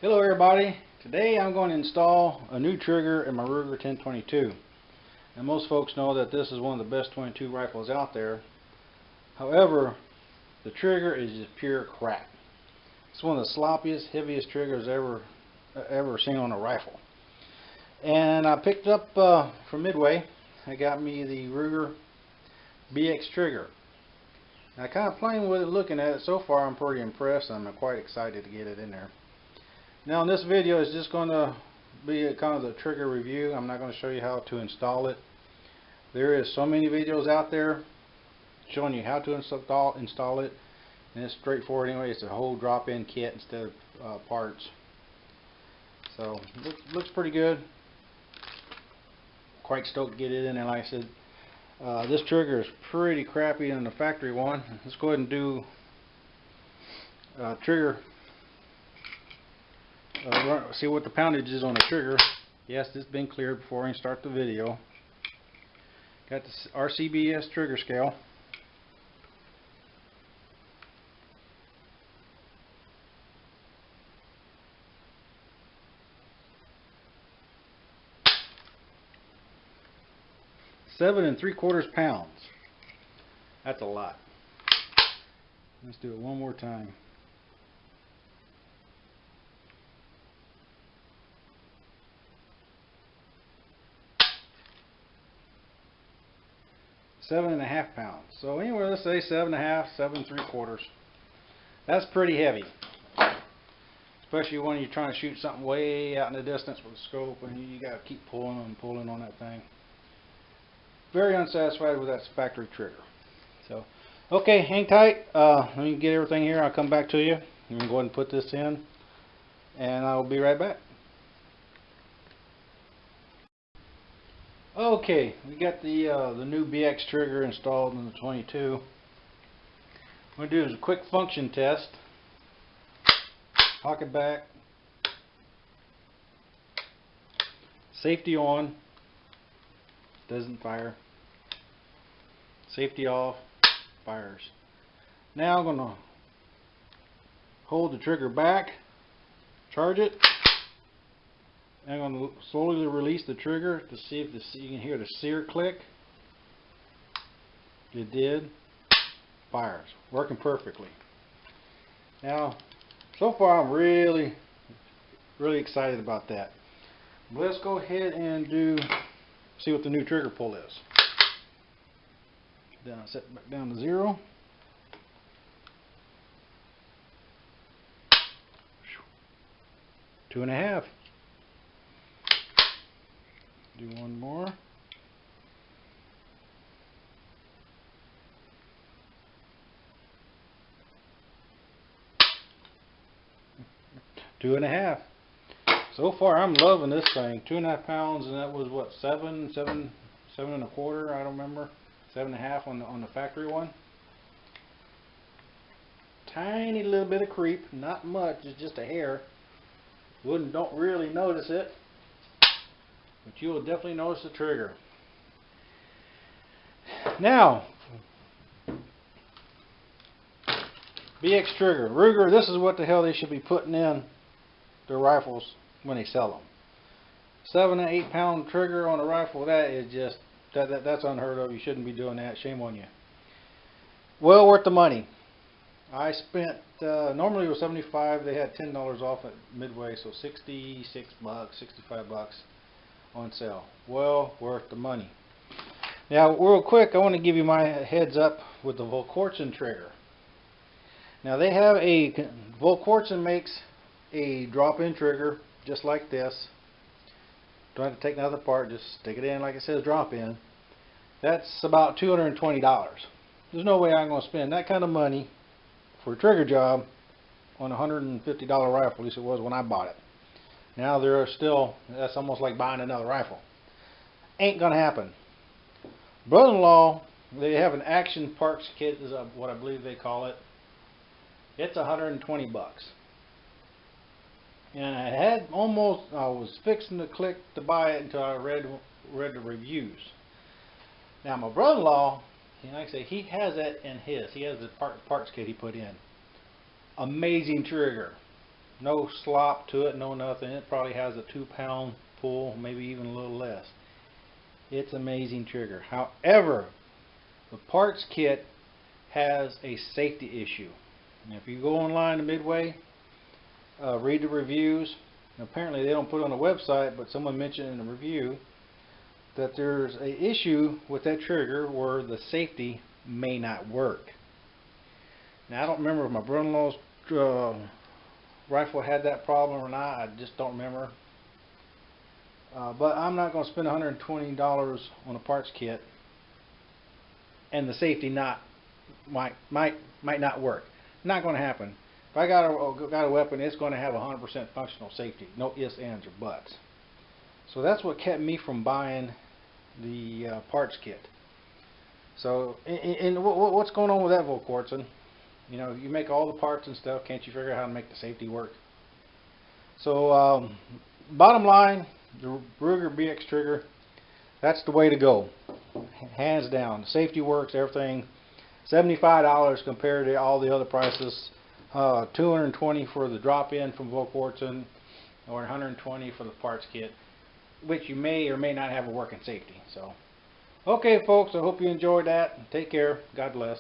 Hello everybody, today I'm going to install a new trigger in my Ruger 10. And most folks know that this is one of the best 22 rifles out there. However, the trigger is just pure crap. It's one of the sloppiest, heaviest triggers ever seen on a rifle. And I picked up from Midway. I got me the Ruger BX trigger. Now, kind of playing with it, looking at it, so far I'm pretty impressed. I'm quite excited to get it in there. Now in this video is just going to be kind of the trigger review. I'm not going to show you how to install it. There is so many videos out there showing you how to install it, and it's straightforward anyway. It's a whole drop-in kit instead of parts. So looks pretty good. Quite stoked to get it in there. Like I said, this trigger is pretty crappy than the factory one. Let's go ahead and do trigger. See what the poundage is on the trigger. Yes, this has been cleared before I start the video. Got the RCBS trigger scale. Seven 3/4 pounds. That's a lot. Let's do it one more time. Seven and a half pounds. So anyway, let's say 7.5, 7 3/4. That's pretty heavy, especially when you're trying to shoot something way out in the distance with a scope, and you got to keep pulling and pulling on that thing. Very unsatisfied with that factory trigger. So, okay, hang tight. Let me get everything here. I'll come back to you. I'm gonna go ahead and put this in, and I'll be right back. Okay, we got the new BX trigger installed in the 22. What I'm going to do is a quick function test. Pocket back. Safety on. Doesn't fire. Safety off. Fires. Now I'm going to hold the trigger back. Charge it. I'm going to slowly release the trigger to see if you can hear the sear click. It did. Fires. Working perfectly. Now, so far I'm really excited about that. Let's go ahead and see what the new trigger pull is. Then I'll set it back down to 0. Two and a half. Do one more. Two and a half. So far I'm loving this thing. 2.5 pounds, and that was what, 7 1/4, I don't remember. 7.5 on the factory one. Tiny little bit of creep, not much, it's just a hair. Don't really notice it, but you will definitely notice the trigger. Now, BX trigger. Ruger, this is what the hell they should be putting in their rifles when they sell them. 7 and 8 pound trigger on a rifle, that is just, that's unheard of. You shouldn't be doing that. Shame on you. Well worth the money. I spent, normally it was $75. They had $10 off at Midway, so $66, $65 on sale. Well worth the money. Now, real quick, I want to give you my heads up with the Ruger10 trigger. Now, they have Ruger10 makes a drop-in trigger just like this. Don't have to take another part, just stick it in like it says drop-in. That's about $220. There's no way I'm going to spend that kind of money for a trigger job on a $150 rifle. At least it was when I bought it. Now that's almost like buying another rifle. Ain't gonna happen. Brother-in-law, they have an action parts kit, is what I believe they call it. It's $120. And I was fixing to click to buy it until I read the reviews. Now my brother-in-law, like I say, he has that in his. He has the parts kit he put in. Amazing trigger. no slop to it, no nothing. It probably has a 2-pound pull, maybe even a little less. It's an amazing trigger. However, the parts kit has a safety issue. And if you go online to Midway, read the reviews. Apparently they don't put it on the website, but someone mentioned in the review that there's an issue with that trigger where the safety may not work. Now I don't remember if my brother-in-law's rifle had that problem or not. I just don't remember. But I'm not going to spend $120 on a parts kit and the safety might not work. Not going to happen. If I got a weapon, it's going to have 100% functional safety. No ifs, ands, or buts. So that's what kept me from buying the parts kit. So, and what's going on with that, Ruger10? You know, you make all the parts and stuff. Can't you figure out how to make the safety work? So, bottom line, the Ruger BX trigger, that's the way to go. Hands down. The safety works, everything. $75 compared to all the other prices. $220 for the drop-in from Ruger10, or $120 for the parts kit, which you may or may not have a working safety. So, okay, folks, I hope you enjoyed that. Take care. God bless.